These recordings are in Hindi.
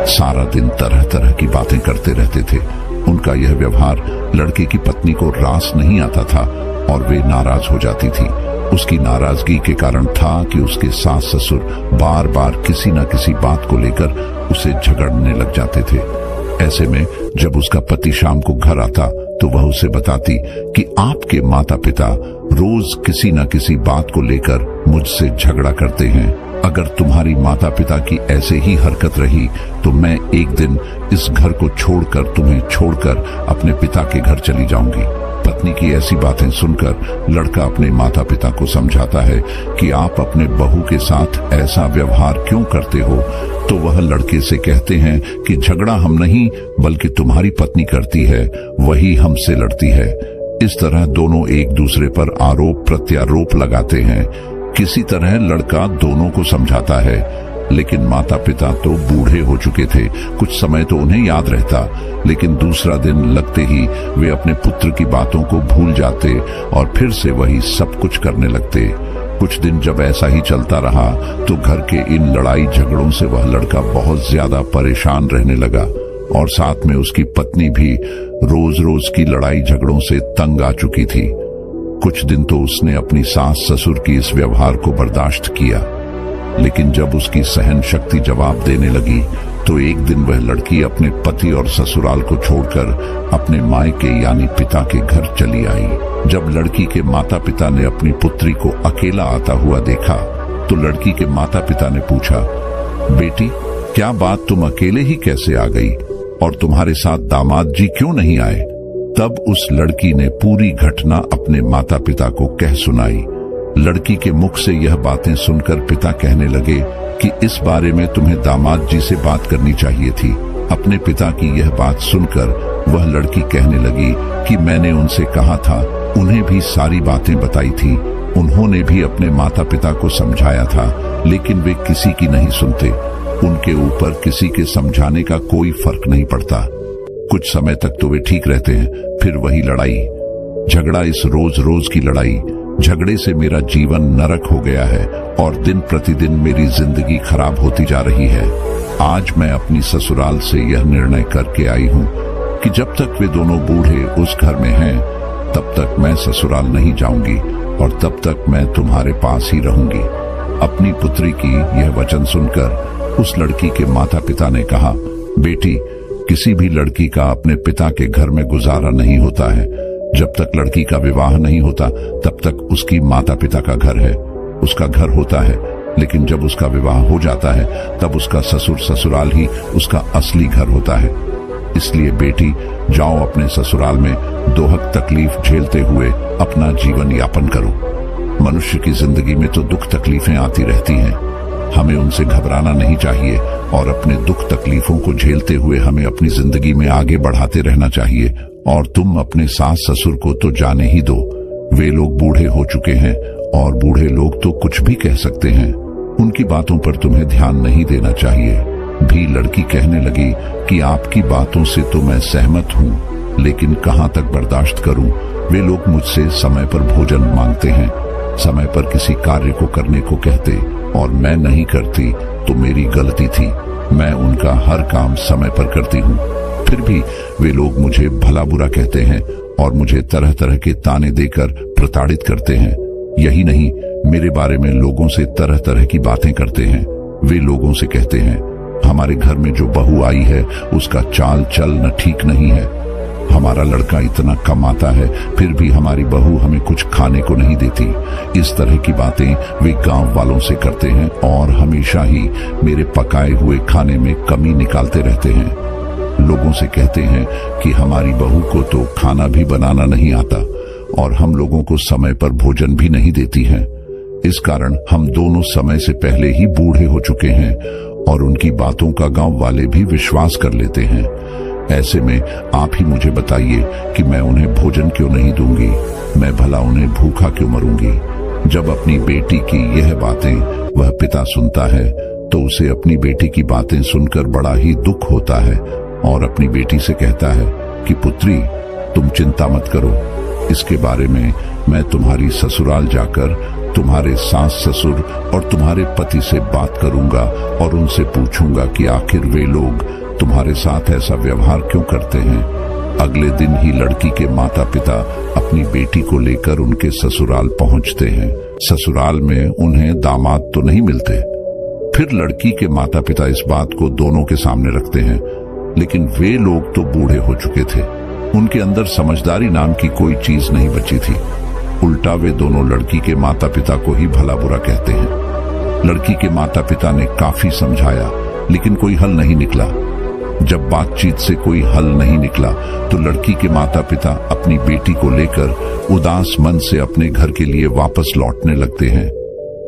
सारा दिन तरह तरह की बातें करते रहते थे। उनका यह व्यवहार लड़के की पत्नी को रास नहीं आता था और वे नाराज हो जाती थी। उसकी नाराजगी के कारण था कि उसके सास ससुर बार बार किसी न किसी बात को लेकर उसे झगड़ने लग जाते थे। ऐसे में जब उसका पति शाम को घर आता तो वह उसे बताती कि आपके माता पिता रोज किसी न किसी बात को लेकर मुझसे झगड़ा करते हैं। अगर तुम्हारी माता पिता की ऐसे ही हरकत रही तो मैं एक दिन इस घर को छोड़कर तुम्हें छोड़कर अपने पिता के घर चली जाऊंगी। पत्नी की ऐसी बातें सुनकर लड़का अपने माता पिता को समझाता है कि आप अपने बहू के साथ ऐसा व्यवहार क्यों करते हो, तो वह लड़के से कहते हैं कि झगड़ा हम नहीं बल्कि तुम्हारी पत्नी करती है, वही हमसे लड़ती है। इस तरह दोनों एक दूसरे पर आरोप प्रत्यारोप लगाते हैं। किसी तरह लड़का दोनों को समझाता है, लेकिन माता पिता तो बूढ़े हो चुके थे। कुछ समय तो उन्हें याद रहता, लेकिन दूसरा दिन लगते ही वे अपने पुत्र की बातों को भूल जाते और फिर से वही सब कुछ करने लगते। कुछ दिन जब ऐसा ही चलता रहा तो घर के इन लड़ाई झगड़ों से वह लड़का बहुत ज्यादा परेशान रहने लगा और साथ में उसकी पत्नी भी रोज रोज की लड़ाई झगड़ों से तंग आ चुकी थी। कुछ दिन तो उसने अपनी सास ससुर की इस व्यवहार को बर्दाश्त किया, लेकिन जब उसकी सहन शक्ति जवाब देने लगी तो एक दिन वह लड़की अपने पति और ससुराल को छोड़कर अपने मायके यानी पिता के घर चली आई। जब लड़की के माता पिता ने अपनी पुत्री को अकेला आता हुआ देखा तो लड़की के माता पिता ने पूछा, बेटी क्या बात, तुम अकेले ही कैसे आ गई और तुम्हारे साथ दामाद जी क्यों नहीं आए? तब उस लड़की ने पूरी घटना अपने माता पिता को कह सुनाई। लड़की के मुख से यह बातें सुनकर पिता कहने लगे कि इस बारे में तुम्हें दामाद जी से बात करनी चाहिए थी। अपने पिता की यह बात सुनकर वह लड़की कहने लगी कि मैंने उनसे कहा था, उन्हें भी सारी बातें बताई थी, उन्होंने भी अपने माता पिता को समझाया था, लेकिन वे किसी की नहीं सुनते। उनके ऊपर किसी के समझाने का कोई फर्क नहीं पड़ता। कुछ समय तक तो वे ठीक रहते हैं, फिर वही लड़ाई झगड़ा, इस रोज रोज की लड़ाई झगड़े से मेरा जीवन नरक हो गया है और दिन प्रतिदिन मेरी जिंदगी खराब होती जा रही है। आज मैं अपनी ससुराल से यह निर्णय करके आई हूँ कि जब तक वे दोनों बूढ़े उस घर में हैं तब तक मैं ससुराल नहीं जाऊंगी और तब तक मैं तुम्हारे पास ही रहूंगी। अपनी पुत्री की यह वचन सुनकर उस लड़की के माता पिता ने कहा, बेटी किसी भी लड़की का अपने पिता के घर में गुजारा नहीं होता है। जब तक लड़की का विवाह नहीं होता तब तक उसकी माता पिता का घर है, उसका घर होता है, लेकिन जब उसका विवाह हो जाता है तब उसका ससुर ससुराल ही उसका असली घर होता है। इसलिए बेटी जाओ अपने ससुराल में दोहक तकलीफ झेलते हुए अपना जीवन यापन करो। मनुष्य की जिंदगी में तो दुख तकलीफें आती रहती हैं, हमें उनसे घबराना नहीं चाहिए और अपने दुख तकलीफों को झेलते हुए हमें अपनी जिंदगी में आगे बढ़ाते रहना चाहिए। और तुम अपने सास ससुर को तो जाने ही दो, वे लोग बूढ़े हो चुके हैं और बूढ़े लोग तो कुछ भी कह सकते हैं, उनकी बातों पर तुम्हें ध्यान नहीं देना चाहिए। भी लड़की कहने लगी कि आपकी बातों से तो मैं सहमत हूँ, लेकिन कहाँ तक बर्दाश्त करूँ? वे लोग मुझसे समय पर भोजन मांगते हैं, समय पर किसी कार्य को करने को कहते और मैं नहीं करती तो मेरी गलती थी। मैं उनका हर काम समय पर करती हूँ, फिर भी वे लोग मुझे भला बुरा कहते हैं और मुझे तरह तरह के ताने देकर प्रताड़ित करते हैं। यही नहीं, मेरे बारे में लोगों से तरह तरह की बातें करते हैं। वे लोगों से कहते हैं, हमारे घर में जो बहू आई है उसका चाल चलन ठीक नहीं है, हमारा लड़का इतना कमाता है फिर भी हमारी बहू हमें कुछ खाने को नहीं देती। इस तरह की बातें वे गांव वालों से करते हैं और हमेशा ही मेरे पकाए हुए खाने में कमी निकालते रहते हैं। लोगों से कहते हैं कि हमारी बहू को तो खाना भी बनाना नहीं आता और हम लोगों को समय पर भोजन भी नहीं देती है। इस कारण हम दोनों समय से पहले ही बूढ़े हो चुके हैं और उनकी बातों का गांव वाले भी विश्वास कर लेते हैं। ऐसे में आप ही मुझे बताइए कि मैं उन्हें भोजन क्यों नहीं दूंगी, मैं भला उन्हें भूखा क्यों मरूंगी। जब अपनी बेटी की यह बातें वह पिता सुनता है तो उसे अपनी बेटी की बातें सुनकर बड़ा ही दुख होता है और अपनी बेटी से कहता है कि पुत्री तुम चिंता मत करो, इसके बारे में मैं तुम्हारी ससुराल जाकर तुम्हारे सास ससुर और तुम्हारे पति से बात करूंगा और उनसे पूछूंगा कि आखिर वे लोग तुम्हारे साथ ऐसा व्यवहार क्यों करते हैं। अगले दिन ही लड़की के माता पिता अपनी बेटी को लेकर उनके ससुराल पहुंचते हैं। ससुराल में उन्हें दामाद तो नहीं मिलते। फिर लड़की के माता पिता इस बात को दोनों के सामने रखते हैं, लेकिन वे लोग तो बूढ़े हो चुके थे। उनके अंदर समझदारी नाम की कोई चीज नहीं बची थी। उल्टा वे दोनों लड़की के माता पिता को ही भला बुरा कहते हैं। लड़की के माता पिता ने काफी समझाया, लेकिन कोई हल नहीं निकला। जब बातचीत से कोई हल नहीं निकला तो लड़की के माता पिता अपनी बेटी को लेकर उदास मन से अपने घर के लिए वापस लौटने लगते हैं।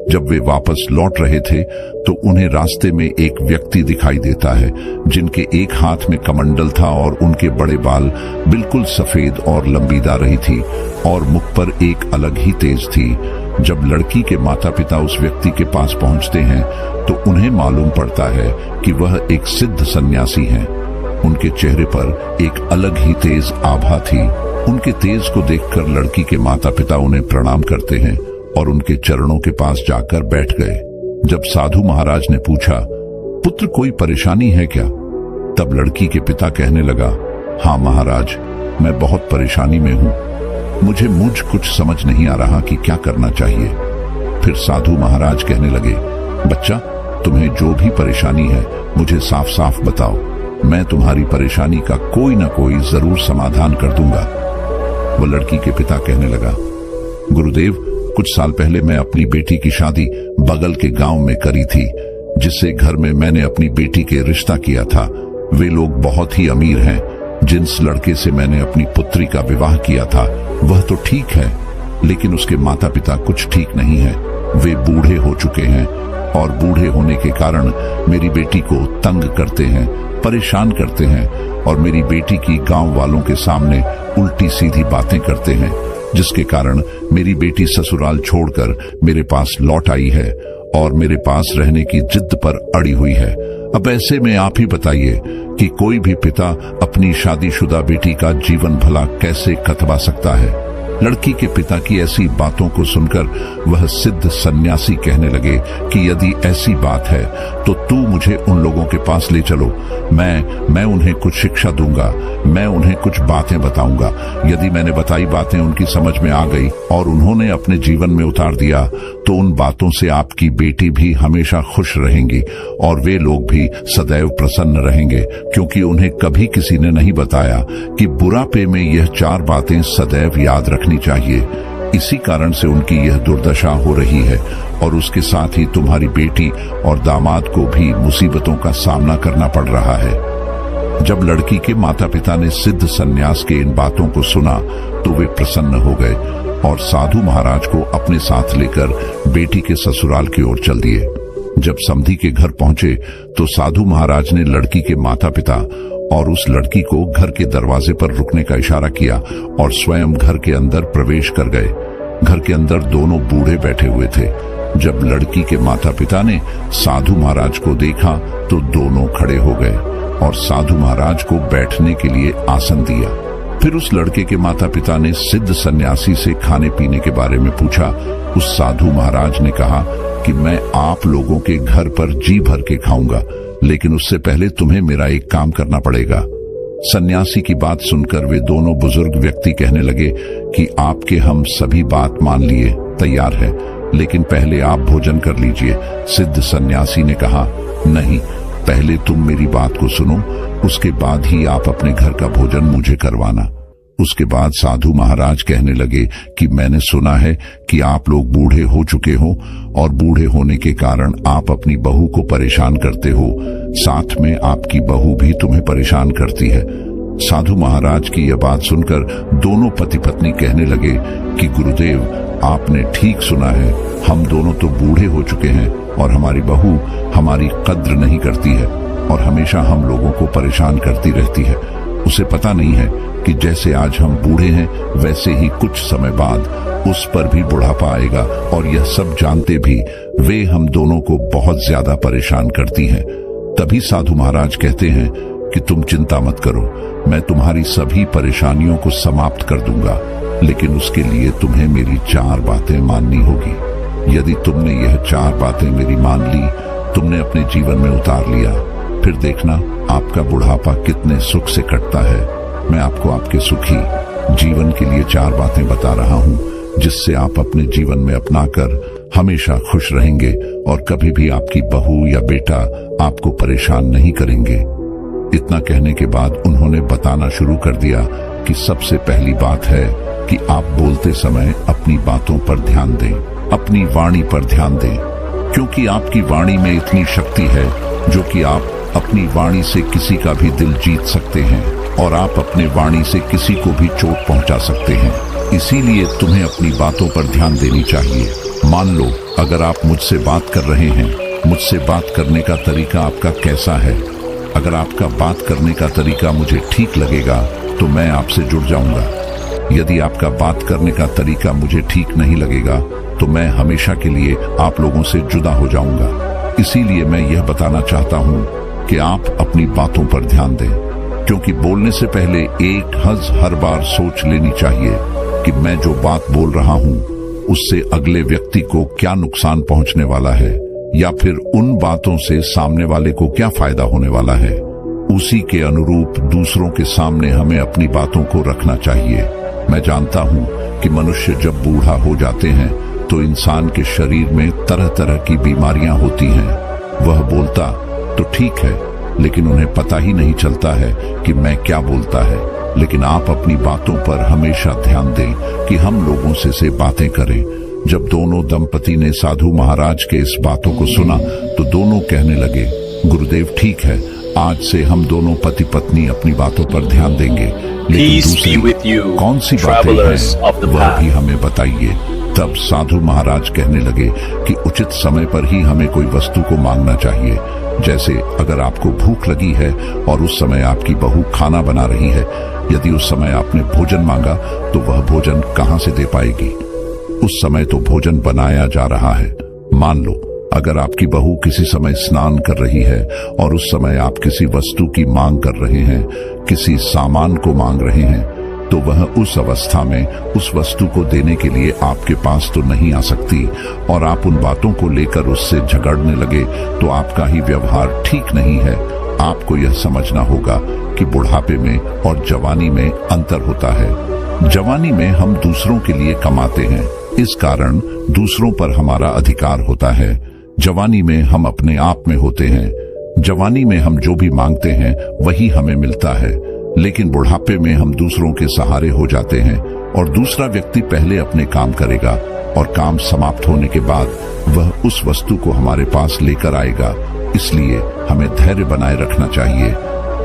जब वे वापस लौट रहे थे तो उन्हें रास्ते में एक व्यक्ति दिखाई देता है, जिनके एक हाथ में कमंडल था और उनके बड़े बाल बिल्कुल सफेद और लंबीदार रही थी और मुख पर एक अलग ही तेज थी। जब लड़की के माता पिता उस व्यक्ति के पास पहुंचते हैं तो उन्हें मालूम पड़ता है कि वह एक सिद्ध सन्यासी हैं। उनके चेहरे पर एक अलग ही तेज आभा थी। उनके तेज को देखकर लड़की के माता पिता उन्हें प्रणाम करते हैं और उनके चरणों के पास जाकर बैठ गए। जब साधु महाराज ने पूछा, पुत्र कोई परेशानी है क्या? तब लड़की के पिता कहने लगा, हाँ महाराज, मैं बहुत परेशानी में हूं। मुझे कुछ समझ नहीं आ रहा कि क्या करना चाहिए। फिर साधु महाराज कहने लगे, बच्चा, तुम्हें जो भी परेशानी है मुझे साफ साफ बताओ। मैं तुम्हारी परेशानी का कोई ना कोई जरूर समाधान कर दूंगा। वो लड़की के पिता कहने लगा, गुरुदेव, कुछ साल पहले मैं अपनी बेटी की शादी बगल के गांव में करी थी, जिससे घर में मैंने अपनी बेटी के रिश्ता किया था। वे लोग बहुत ही अमीर हैं। जिस लड़के से मैंने अपनी पुत्री का विवाह किया था वह तो ठीक है, लेकिन उसके माता पिता कुछ ठीक नहीं है। वे बूढ़े हो चुके हैं और बूढ़े होने के कारण मेरी बेटी को तंग करते हैं, परेशान करते हैं और मेरी बेटी की गांव वालों के सामने उल्टी सीधी बातें करते हैं, जिसके कारण मेरी बेटी ससुराल छोड़कर मेरे पास लौट आई है और मेरे पास रहने की जिद पर अड़ी हुई है। अब ऐसे में आप ही बताइए कि कोई भी पिता अपनी शादीशुदा बेटी का जीवन भला कैसे कतवा सकता है। लड़की के पिता की ऐसी बातों को सुनकर वह सिद्ध सन्यासी कहने लगे कि यदि ऐसी बात है तो तू मुझे उन लोगों के पास ले चलो। मैं उन्हें कुछ शिक्षा दूंगा, मैं उन्हें कुछ बातें बताऊंगा। यदि मैंने बताई बातें उनकी समझ में आ गई और उन्होंने अपने जीवन में उतार दिया तो उन बातों से आपकी बेटी भी हमेशा खुश रहेंगी और वे लोग भी सदैव प्रसन्न रहेंगे, क्योंकि उन्हें कभी किसी ने नहीं बताया कि बुढ़ापे में यह 4 बातें सदैव याद रखनी चाहिए। इसी कारण से उनकी यह दुर्दशा हो रही है और उसके साथ ही तुम्हारी बेटी और दामाद को भी मुसीबतों का सामना करना पड़ रहा है। जब लड़की के माता पिता ने सिद्ध सन्यास के इन बातों को सुना तो वे प्रसन्न हो गए और साधु महाराज को अपने साथ लेकर बेटी के ससुराल की ओर चल दिए। जब समधी के घर पहुंचे तो साधु महाराज ने लड़की के माता पिता और उस लड़की को घर के दरवाजे पर रुकने का इशारा किया और स्वयं घर के अंदर प्रवेश कर गए। घर के अंदर दोनों बूढ़े बैठे हुए थे। जब लड़की के माता पिता ने साधु महाराज को देखा तो दोनों खड़े हो गए और साधु महाराज को बैठने के लिए आसन दिया। फिर उस लड़के के माता पिता ने सिद्ध सन्यासी से खाने पीने के बारे में पूछा। उस साधु महाराज ने कहा कि मैं आप लोगों के घर पर जी भर के खाऊंगा, लेकिन उससे पहले तुम्हें मेरा एक काम करना पड़ेगा। सन्यासी की बात सुनकर वे दोनों बुजुर्ग व्यक्ति कहने लगे कि आपके हम सभी बात मान लिए तैयार है, लेकिन पहले आप भोजन कर लीजिए। सिद्ध सन्यासी ने कहा, नहीं, पहले तुम मेरी बात को सुनो, उसके बाद ही आप अपने घर का भोजन मुझे करवाना। उसके बाद साधु महाराज कहने लगे कि मैंने सुना है कि आप लोग बूढ़े हो चुके हो और बूढ़े होने के कारण आप अपनी बहू को परेशान करते हो, साथ में आपकी बहू भी तुम्हें परेशान करती है। साधु महाराज की यह बात सुनकर दोनों पति पत्नी कहने लगे कि गुरुदेव, आपने ठीक सुना है, हम दोनों तो बूढ़े हो चुके हैं और हमारी बहू हमारी कद्र नहीं करती है और हमेशा हम लोगों को परेशान करती रहती है। उसे पता नहीं है कि जैसे आज हम बूढ़े हैं वैसे ही कुछ समय बाद उस पर भी बुढ़ापा आएगा और यह सब जानते भी वे हम दोनों को बहुत ज्यादा परेशान करती हैं। तभी साधु महाराज कहते हैं कि तुम चिंता मत करो, मैं तुम्हारी सभी परेशानियों को समाप्त कर दूंगा, लेकिन उसके लिए तुम्हें मेरी 4 बातें माननी होगी। यदि तुमने यह 4 बातें मेरी मान ली, तुमने अपने जीवन में उतार लिया, फिर देखना आपका बुढ़ापा कितने सुख से कटता है। मैं आपको आपके सुखी जीवन के लिए 4 बातें बता रहा हूं, जिससे आप अपने जीवन में अपनाकर हमेशा खुश रहेंगे और कभी भी आपकी बहू या बेटा आपको परेशान नहीं करेंगे। इतना कहने के बाद उन्होंने बताना शुरू कर दिया कि सबसे पहली बात है कि आप बोलते समय अपनी बातों पर ध्यान दें, अपनी वाणी पर ध्यान दें, क्योंकि आपकी वाणी में इतनी शक्ति है जो कि आप अपनी वाणी से किसी का भी दिल जीत सकते हैं और आप अपने वाणी से किसी को भी चोट पहुंचा सकते हैं। इसीलिए तुम्हें अपनी बातों पर ध्यान देनी चाहिए। मान लो अगर आप मुझसे बात कर रहे हैं, मुझसे बात करने का तरीका आपका कैसा है? अगर आपका बात करने का तरीका मुझे ठीक लगेगा तो मैं आपसे जुड़ जाऊंगा। यदि आपका बात करने का तरीका मुझे ठीक नहीं लगेगा तो मैं हमेशा के लिए आप लोगों से जुदा हो जाऊंगा। इसीलिए मैं यह बताना चाहता हूं कि आप अपनी बातों पर ध्यान दें, क्योंकि बोलने से पहले एक हर बार सोच लेनी चाहिए कि मैं जो बात बोल रहा हूं उससे अगले व्यक्ति को क्या नुकसान पहुंचने वाला है, या फिर उन बातों से सामने वाले को क्या फायदा होने वाला है। उसी के अनुरूप दूसरों के सामने हमें अपनी बातों को रखना चाहिए। मैं जानता हूं कि मनुष्य जब बूढ़ा हो जाते हैं तो इंसान के शरीर में तरह तरह की बीमारियां होती हैं। वह बोलता तो ठीक है, लेकिन उन्हें पता ही नहीं चलता है कि मैं क्या बोलता है। लेकिन आप अपनी बातों पर हमेशा ध्यान दें कि हम लोगों से बातें करें। जब दोनों दंपति ने साधु महाराज के इस बातों को सुना तो दोनों कहने लगे, गुरुदेव ठीक है, आज से हम दोनों पति पत्नी अपनी बातों पर ध्यान देंगे, लेकिन दूसरी कौन सी बातें हैं वह भी हमें बताइए। तब साधु महाराज कहने लगे कि उचित समय पर ही हमें कोई वस्तु को मांगना चाहिए। जैसे अगर आपको भूख लगी है और उस समय आपकी बहू खाना बना रही है, यदि उस समय आपने भोजन मांगा तो वह भोजन कहां से दे पाएगी? उस समय तो भोजन बनाया जा रहा है। मान लो अगर आपकी बहू किसी समय स्नान कर रही है और उस समय आप किसी वस्तु की मांग कर रहे हैं, किसी सामान को मांग रहे हैं, तो वह उस अवस्था में उस वस्तु को देने के लिए आपके पास तो नहीं आ सकती और आप उन बातों को लेकर उससे झगड़ने लगे तो आपका ही व्यवहार ठीक नहीं है। आपको यह समझना होगा कि बुढ़ापे में और जवानी में अंतर होता है। जवानी में हम दूसरों के लिए कमाते हैं, इस कारण दूसरों पर हमारा अधिकार होता है। जवानी में हम अपने आप में होते हैं। जवानी में हम जो भी मांगते हैं वही हमें मिलता है, लेकिन बुढ़ापे में हम दूसरों के सहारे हो जाते हैं और दूसरा व्यक्ति पहले अपने काम करेगा और काम समाप्त होने के बाद वह उस वस्तु को हमारे पास लेकर आएगा। इसलिए हमें धैर्य बनाए रखना चाहिए।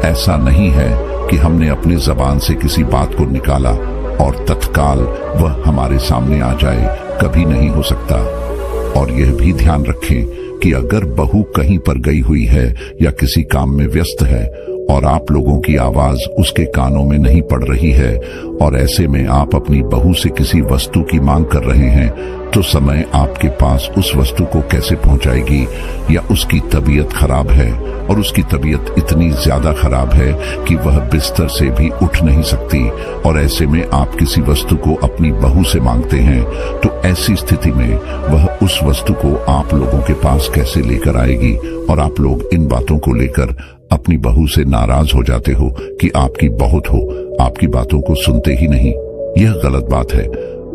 ऐसा नहीं है कि हमने अपनी जबान से किसी बात को निकाला और तत्काल वह हमारे सामने आ जाए, कभी नहीं हो सकता। और यह भी ध्यान रखें कि अगर बहू कहीं पर गई हुई है या किसी काम में व्यस्त है और आप लोगों की आवाज उसके कानों में नहीं पड़ रही है और ऐसे में आप अपनी बहू से किसी वस्तु की मांग कर रहे हैं, तो समय आपके पास उस वस्तु को कैसे पहुंचाएगी? या उसकी तबीयत खराब है और उसकी तबीयत इतनी ज्यादा खराब है कि वह बिस्तर से भी उठ नहीं सकती और ऐसे में आप किसी वस्तु को अपनी बहू से मांगते हैं, तो ऐसी स्थिति में वह उस वस्तु को आप लोगों के पास कैसे लेकर आएगी? और आप लोग इन बातों को लेकर अपनी बहू से नाराज हो जाते हो कि आपकी बहुत हो, आपकी बातों को सुनते ही नहीं। यह गलत बात है।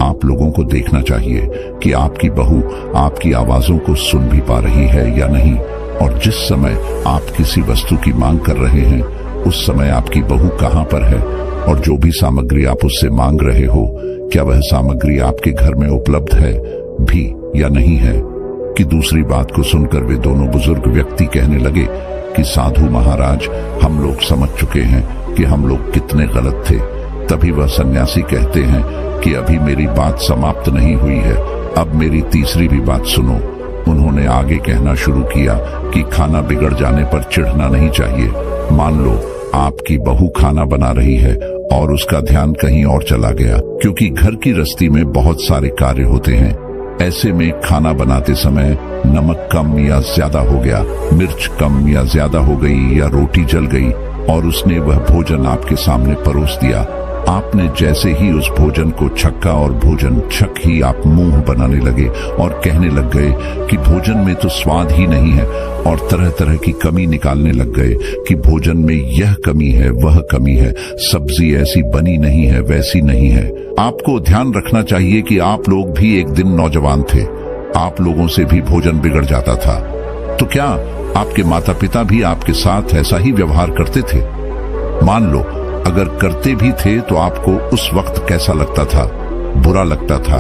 आप लोगों को देखना चाहिए कि आपकी बहू आपकी आवाजों को सुन भी पा रही है या नहीं, और जिस समय आप किसी वस्तु की मांग कर रहे हैं उस समय आपकी बहू कहां पर है और जो भी सामग्री आप उससे मांग रहे हो, क्या वह सामग्री आपके घर में उपलब्ध है भी या नहीं है? कि दूसरी बात को सुनकर वे दोनों बुजुर्ग व्यक्ति कहने लगे कि साधु महाराज, हम लोग समझ चुके हैं कि हम लोग कितने गलत थे। तभी वह सन्यासी कहते हैं कि अभी मेरी बात समाप्त नहीं हुई है, अब मेरी तीसरी भी बात सुनो। उन्होंने आगे कहना शुरू किया कि खाना बिगड़ जाने पर चिढ़ना नहीं चाहिए। मान लो आपकी बहू खाना बना रही है और उसका ध्यान कहीं और चला गया, क्योंकि घर की रस्ती में बहुत सारे कार्य होते हैं। ऐसे में खाना बनाते समय नमक कम या ज्यादा हो गया, मिर्च कम या ज्यादा हो गई या रोटी जल गई और उसने वह भोजन आपके सामने परोस दिया। आपने जैसे ही उस भोजन को छक्का और भोजन छक ही आप मुंह बनाने लगे और कहने लग गए कि भोजन में तो स्वाद ही नहीं है, और तरह तरह की कमी निकालने लग गए कि भोजन में यह कमी है, वह कमी है, सब्जी ऐसी बनी नहीं है, वैसी नहीं है। आपको ध्यान रखना चाहिए कि आप लोग भी एक दिन नौजवान थे, आप लोगों से भी भोजन बिगड़ जाता था। तो क्या आपके माता पिता भी आपके साथ ऐसा ही व्यवहार करते थे? मान लो अगर करते भी थे तो आपको उस वक्त कैसा लगता था? बुरा लगता था?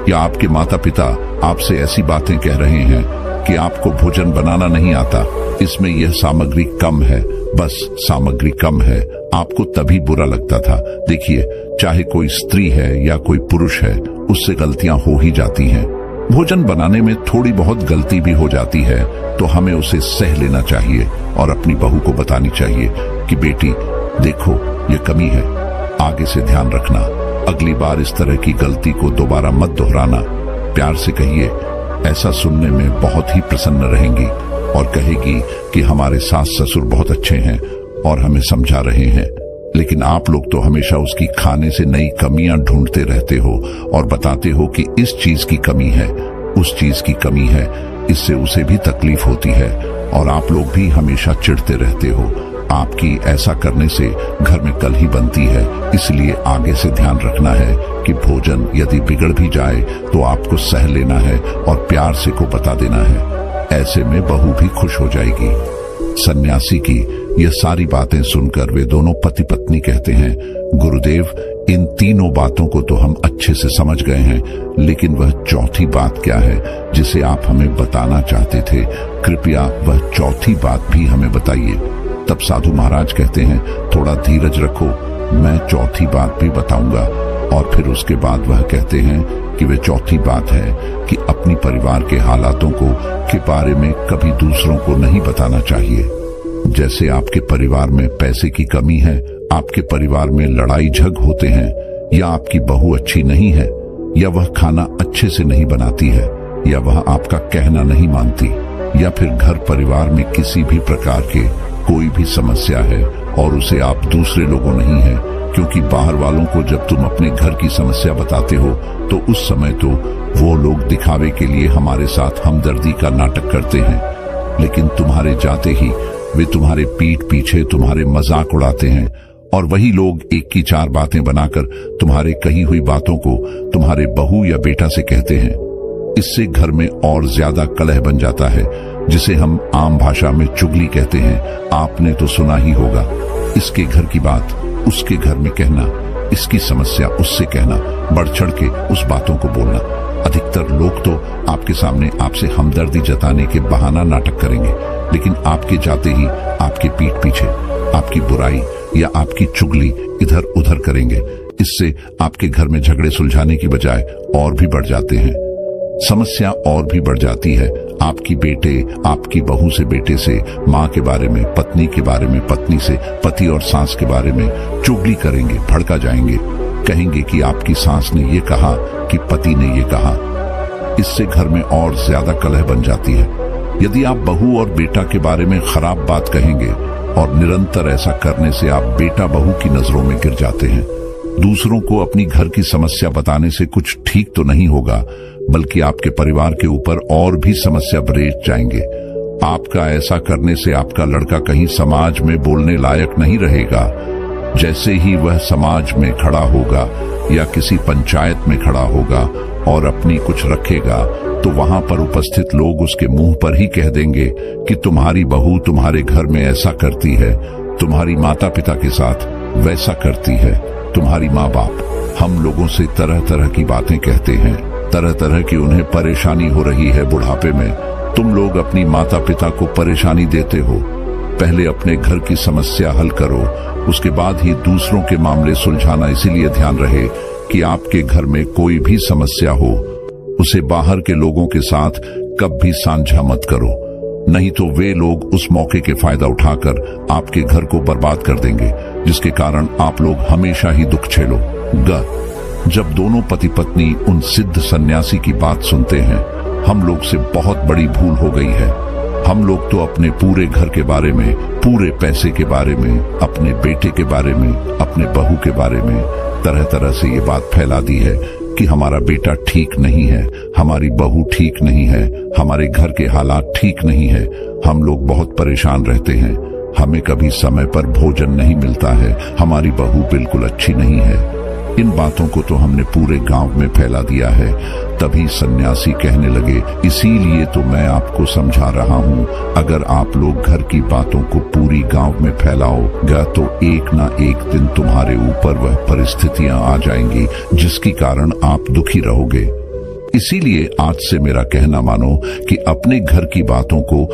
या आपके माता पिता आपसे ऐसी बातें कह रहे हैं कि आपको भोजन बनाना नहीं आता, इसमें यह सामग्री कम है, बस सामग्री कम है, आपको तभी बुरा लगता था। देखिए, चाहे कोई स्त्री है या कोई पुरुष है, उससे गलतियां हो ही जाती हैं। भोजन बनाने में थोड़ी बहुत गलती भी हो जाती है तो हमें उसे सह लेना चाहिए और अपनी बहू को बतानी चाहिए कि बेटी देखो, ये कमी है, आगे से ध्यान रखना, अगली बार इस तरह की गलती को दोबारा मत दोहराना। प्यार से कहिए, ऐसा सुनने में बहुत ही प्रसन्न रहेंगी और कहेगी कि हमारे सास ससुर बहुत अच्छे हैं और हमें समझा रहे हैं। लेकिन आप लोग तो हमेशा उसकी खाने से नई कमियां ढूंढते रहते हो और बताते हो कि इस चीज की कमी है, उस चीज की कमी है, इससे उसे भी तकलीफ होती है और आप लोग भी हमेशा चिढ़ते रहते हो। आपकी ऐसा करने से घर में कलह बनती है, इसलिए आगे से ध्यान रखना है कि भोजन यदि बिगड़ भी जाए तो आपको सह लेना है और प्यार से को बता देना है। ऐसे में बहू भी खुश हो जाएगी। सन्यासी की यह सारी बातें सुनकर वे दोनों पति पत्नी कहते हैं, गुरुदेव, इन तीनों बातों को तो हम अच्छे से समझ गए हैं, लेकिन वह चौथी बात क्या है जिसे आप हमें बताना चाहते थे? कृपया वह चौथी बात भी हमें बताइए। तब साधु महाराज कहते हैं, थोड़ा धीरज रखो, मैं चौथी बात भी बताऊंगा। और फिर उसके बाद वह कहते हैं कि वे चौथी बात है कि अपनी परिवार के हालातों के बारे में कभी दूसरों को नहीं बताना चाहिए। जैसे आपके परिवार में पैसे की कमी है, आपके परिवार में लड़ाई झगड़े होते हैं, या आपकी बहू अच्छी नहीं है, या वह खाना अच्छे से नहीं बनाती है, या वह आपका कहना नहीं मानती, या फिर घर परिवार में किसी भी प्रकार के कोई भी समस्या है और उसे आप दूसरे लोगों नहीं है, क्योंकि बाहर वालों को जब तुम अपने घर की समस्या बताते हो तो उस समय तो वो लोग दिखावे के लिए हमारे साथ हमदर्दी का नाटक करते हैं, लेकिन तुम्हारे जाते ही वे तुम्हारे पीठ पीछे तुम्हारे मजाक उड़ाते हैं और वही लोग एक की चार बातें बनाकर तुम्हारे कही हुई बातों को तुम्हारे बहू या बेटा से कहते हैं। इससे घर में और ज्यादा कलह बन जाता है, जिसे हम आम भाषा में चुगली कहते हैं। आपने तो सुना ही होगा, इसके घर की बात उसके घर में कहना, इसकी समस्या उससे कहना, बढ़ चढ़ के उस बातों को बोलना। अधिकतर लोग तो आपके सामने आपसे हमदर्दी जताने के बहाना नाटक करेंगे, लेकिन आपके जाते ही आपके पीठ पीछे आपकी बुराई या आपकी चुगली इधर उधर करेंगे। इससे आपके घर में झगड़े सुलझाने की बजाय और भी बढ़ जाते हैं, समस्या और भी बढ़ जाती है। आपकी बेटे आपकी बहू से बेटे से, माँ के बारे में, पत्नी के बारे में पत्नी से, पति और सास के बारे में चुगली करेंगे, भड़का जाएंगे, कहेंगे कि आपकी सास ने ये कहा कि पति ने ये कहा। इससे घर में और ज्यादा कलह बन जाती है। यदि आप बहू और बेटा के बारे में खराब बात कहेंगे और निरंतर ऐसा करने से आप बेटा बहू की नजरों में गिर जाते हैं। दूसरों को अपनी घर की समस्या बताने से कुछ ठीक तो नहीं होगा, बल्कि आपके परिवार के ऊपर और भी समस्या बरेट जाएंगे। आपका ऐसा करने से आपका लड़का कहीं समाज में बोलने लायक नहीं रहेगा। जैसे ही वह समाज में खड़ा होगा या किसी पंचायत में खड़ा होगा और अपनी कुछ रखेगा, तो वहां पर उपस्थित लोग उसके मुंह पर ही कह देंगे कि तुम्हारी बहू तुम्हारे घर में ऐसा करती है, तुम्हारी माता पिता के साथ वैसा करती है, तुम्हारी माँ बाप हम लोगों से तरह तरह की बातें कहते हैं, तरह तरह की उन्हें परेशानी हो रही है बुढ़ापे में। तुम लोग अपनी माता पिता को परेशानी देते हो। पहले अपने घर की समस्या हल करो, उसके बाद ही दूसरों के मामले सुलझाना। इसीलिए ध्यान रहे कि आपके घर में कोई भी समस्या हो, उसे बाहर के लोगों के साथ कभी साझा मत करो, नहीं तो वे लोग उस मौके के फायदा उठाकर आपके घर को बर्बाद कर देंगे, जिसके कारण आप लोग हमेशा ही दुख झेलो। जब दोनों पति पत्नी उन सिद्ध सन्यासी की बात सुनते हैं, हम लोग से बहुत बड़ी भूल हो गई है। हम लोग तो अपने पूरे घर के बारे में, पूरे पैसे के बारे में, अपने बेटे के बारे में, अपने बहू के बारे में, तरह तरह से ये बात फैला दी है कि हमारा बेटा ठीक नहीं है, हमारी बहू ठीक नहीं है, हमारे घर के हालात ठीक नहीं है, हम लोग बहुत परेशान रहते हैं, हमें कभी समय पर भोजन नहीं मिलता है, हमारी बहू बिल्कुल अच्छी नहीं है। इन बातों को तो हमने पूरे गांव में फैला दिया है। तभी सन्यासी कहने लगे, इसीलिए तो मैं आपको समझा रहा हूँ, अगर आप लोग घर की बातों को पूरी गांव में फैलाओगे तो एक ना एक दिन तुम्हारे ऊपर वह परिस्थितियां आ जाएंगी जिसके कारण आप दुखी रहोगे। इसीलिए आज से मेरा कहना मानो कि अपने घर की बातों को